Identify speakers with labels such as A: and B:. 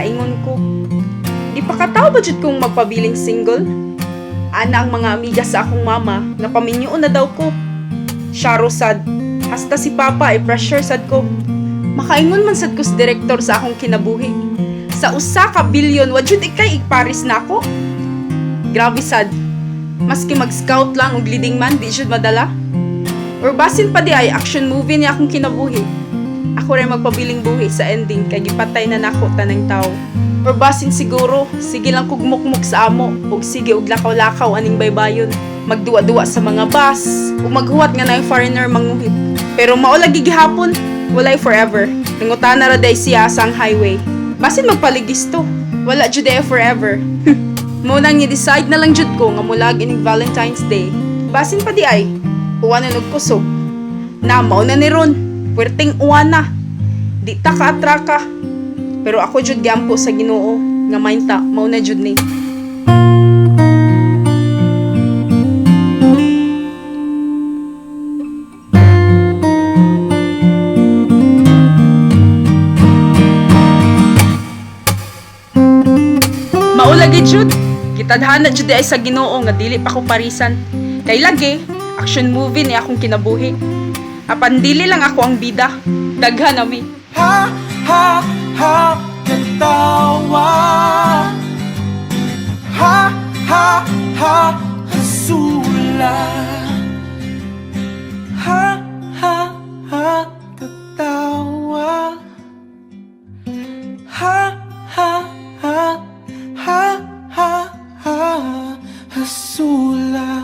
A: makaingon ko. Di pa kataw ba jud kong magpabiling single? Ana ang mga amiga sa akong mama nga paminyoon na daw ko. Syaro sad, hasta si papa ay pressure sad ko. Makaingon man sad ko sa direktor sa akong kinabuhi. Sa usa ka bilyon wa jud ikay igparis na ako. Grabe sad. Maski mag-scout lang og leading man di jud madala. Or basin pa di ay action movie niya akong kinabuhi. Ako rin magpabiling buhi sa ending kay gipatay na nako tanang tao. Or basin siguro, sige lang kog mukmuk sa amo ug sige og lakaw-lakaw aning baybayon. Magduwa-duwa sa mga bus ug maghuwat nga na yung foreigner manguhit. Pero mao lagi gihapon, walay forever. Nangutana ra day siya sa highway. Basin magpaligis to, wala jud ay forever. Mo nang ni-decide na lang jud ko nga mulag ining Valentine's Day. Basin pa di ay, uwanan og kusog. Na mao na ni ron, puwerteng uwana. Di ta ka-atraka. Pero ako jud giampo sa Ginoo nga mainta mao na jud ni. Mao lagi jud. Gitadhana jud ay sa Ginoo nga dili pa ko parisan. Kay lagi action movie ni akong kinabuhi. Apan dili lang ako ang bida. Daghan nami.
B: Ha, ha, ha, katawa. Ha, ha, ha, hasula. Ha, ha, ha, katawa. Ha, ha, ha, ha, ha, ha, hasula.